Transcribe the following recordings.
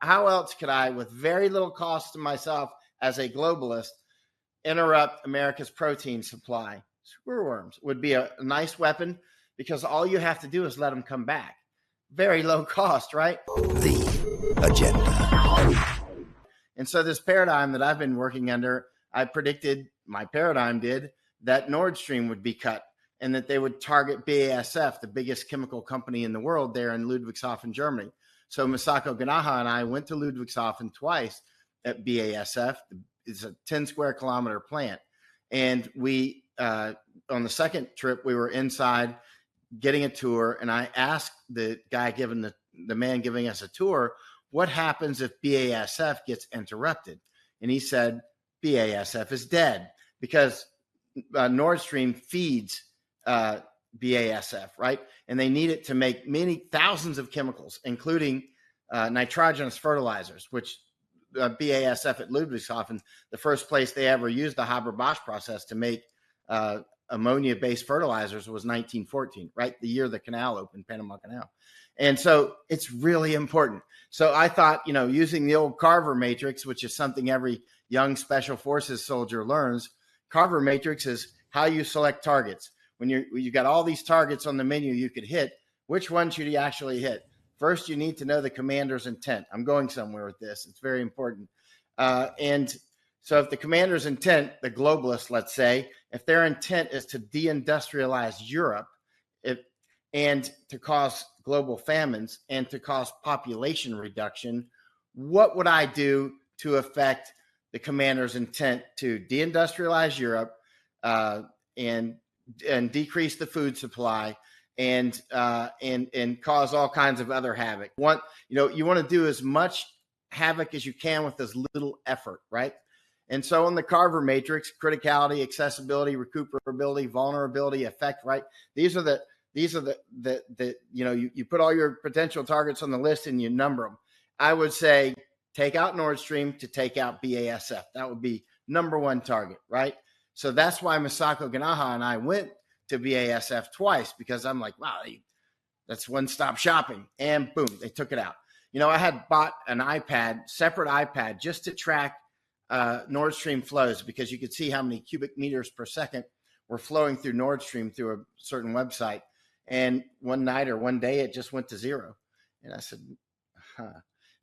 how else could I, with very little cost to myself as a globalist, interrupt America's protein supply? Screworms would be a nice weapon because all you have to do is let them come back. Very low cost, right? The agenda. And so this paradigm that I've been working under, I predicted, my paradigm did, that Nord Stream would be cut and that they would target BASF, the biggest chemical company in the world there in Ludwigshafen, Germany. So Misako Ganaha and I went to Ludwigshafen twice at BASF. It's a 10 square kilometer plant. And we, on the second trip, we were inside getting a tour. And I asked the guy giving the man giving us a tour, what happens if BASF gets interrupted? And he said, BASF is dead because Nord Stream feeds BASF, right? And they need it to make many thousands of chemicals, including nitrogenous fertilizers, which BASF at Ludwigshafen, the first place they ever used the Haber-Bosch process to make ammonia-based fertilizers was 1914, right? The year the canal opened, Panama Canal. And so it's really important. So I thought, using the old Carver matrix, which is something every young special forces soldier learns, Carver matrix is how you select targets. When you got all these targets on the menu you could hit, which one should you actually hit? First, you need to know the commander's intent. I'm going somewhere with this. It's very important. And so if the commander's intent, the globalists, let's say, if their intent is to deindustrialize Europe and to cause global famines and to cause population reduction, what would I do to affect the commander's intent to deindustrialize Europe and decrease the food supply and cause all kinds of other havoc? You want to do as much havoc as you can with as little effort, right? And so on the Carver matrix, criticality, accessibility, recuperability, vulnerability, effect, right? These are the you put all your potential targets on the list and you number them. I would say take out Nord Stream to take out BASF. That would be number one target, right? So that's why Misako Ganaha and I went to BASF twice, because I'm like, wow, that's one-stop shopping. And boom, they took it out. I had bought an separate iPad, just to track Nord Stream flows, because you could see how many cubic meters per second were flowing through Nord Stream through a certain website. And one night or one day, it just went to zero. And I said,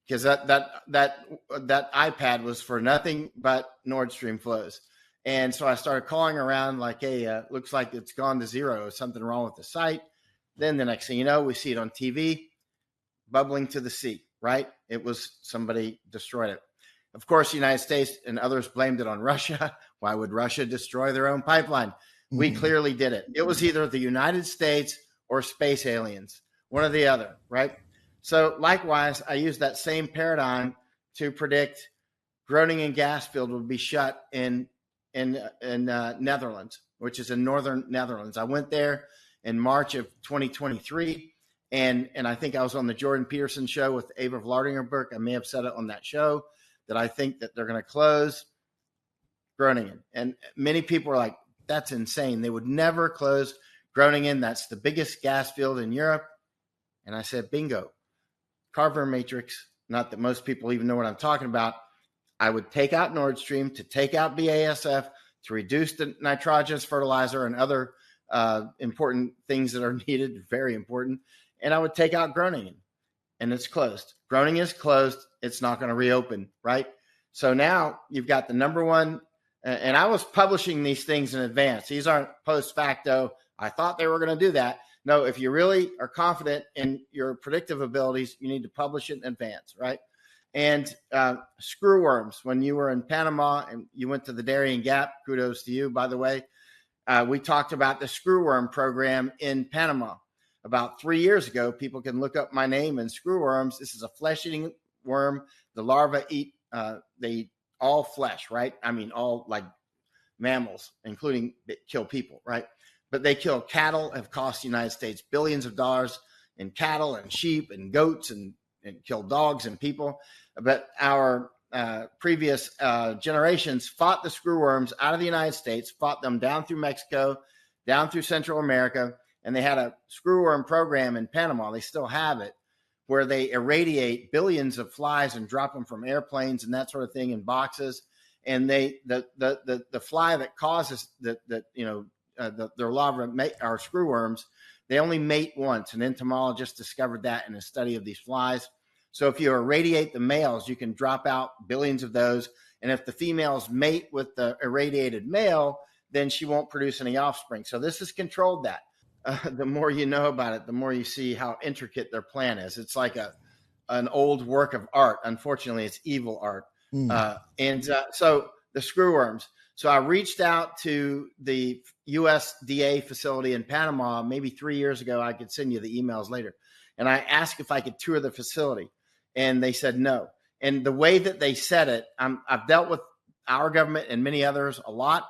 because that iPad was for nothing but Nord Stream flows. And so I started calling around like, hey, looks like it's gone to zero. Is something wrong with the site? Then the next thing you know, we see it on TV, bubbling to the sea, right? It was somebody destroyed it. Of course, the United States and others blamed it on Russia. Why would Russia destroy their own pipeline? We clearly did it. It was either the United States or space aliens, one or the other, right? So likewise, I used that same paradigm to predict Groningen gas field would be shut in Netherlands, which is in northern Netherlands. I went there in March of 2023, and I think I was on the Jordan Peterson show with Ava Vlardingerberg. I may have said it on that show that I think that they're going to close Groningen. And many people are like, that's insane. They would never close Groningen. That's the biggest gas field in Europe. And I said, bingo. Carver matrix, not that most people even know what I'm talking about. I would take out Nord Stream to take out BASF, to reduce the nitrogenous fertilizer and other important things that are needed, very important. And I would take out Groningen, and it's closed. Groningen is closed. It's not going to reopen, right? So now you've got the number one, and I was publishing these things in advance. These aren't post facto. I thought they were going to do that. No, if you really are confident in your predictive abilities, you need to publish it in advance, right? And Screworms, when you were in Panama and you went to the Darien Gap, kudos to you, by the way, we talked about the Screworm program in Panama about 3 years ago. People can look up my name and Screworms. This is a flesh-eating worm. The larvae they eat all flesh, right? I mean, all like mammals, including kill people, right? But they kill cattle, have cost the United States billions of dollars in cattle and sheep and goats and kill dogs and people. But our previous generations fought the screwworms out of the United States, fought them down through Mexico, down through Central America, and they had a screwworm program in Panama. They still have it, where they irradiate billions of flies and drop them from airplanes and that sort of thing in boxes. And the fly that causes the larvae are screwworms. They only mate once. An entomologist discovered that in a study of these flies. So if you irradiate the males, you can drop out billions of those. And if the females mate with the irradiated male, then she won't produce any offspring. So this has controlled that. The more you know about it, the more you see how intricate their plan is. It's like an old work of art. Unfortunately, it's evil art. So the screwworms. So I reached out to the USDA facility in Panama maybe 3 years ago. I could send you the emails later. And I asked if I could tour the facility. And they said no. And the way that they said it, I've dealt with our government and many others a lot.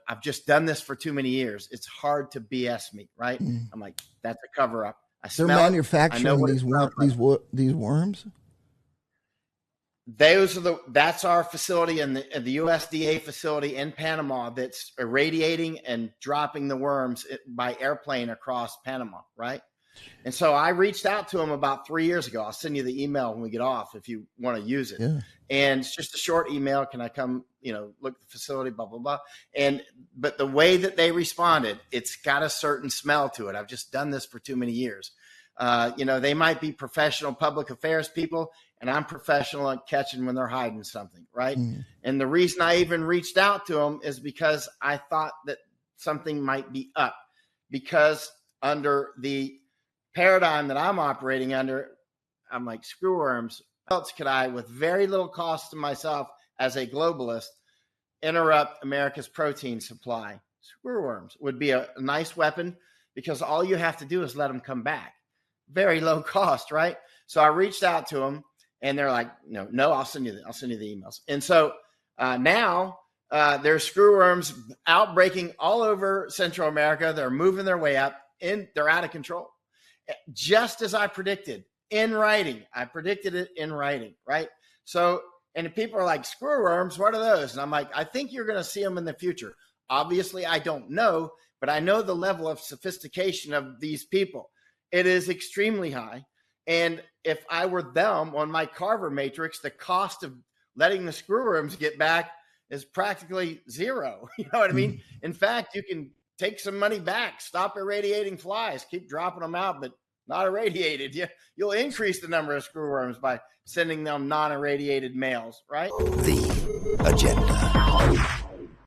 I've just done this for too many years. It's hard to BS me, right? I'm like, that's a cover up. They're manufacturing these worms. That's our facility and the USDA facility in Panama that's irradiating and dropping the worms by airplane across Panama, right? And so I reached out to them about 3 years ago. I'll send you the email when we get off if you want to use it. Yeah. And it's just a short email. Can I come, look at the facility, blah, blah, blah. But the way that they responded, it's got a certain smell to it. I've just done this for too many years. They might be professional public affairs people, and I'm professional at catching when they're hiding something, right? And the reason I even reached out to them is because I thought that something might be up, because under the paradigm that I'm operating under, I'm like, screwworms. What else could I, with very little cost to myself as a globalist, interrupt America's protein supply? Screwworms would be a nice weapon, because all you have to do is let them come back. Very low cost, right? So I reached out to them, and they're like, no, I'll send you the emails. And so now there's screwworms outbreaking all over Central America. They're moving their way up, and they're out of control. Just as I predicted in writing. I predicted it in writing, right? So, and people are like, screwworms, what are those? And I'm like, I think you're going to see them in the future. Obviously, I don't know, but I know the level of sophistication of these people. It is extremely high. And if I were them on my Carver matrix, the cost of letting the screwworms get back is practically zero. You know what I mean? In fact, you can take some money back, stop irradiating flies, keep dropping them out, but not irradiated. You'll increase the number of screwworms by sending them non-irradiated males, right? The agenda.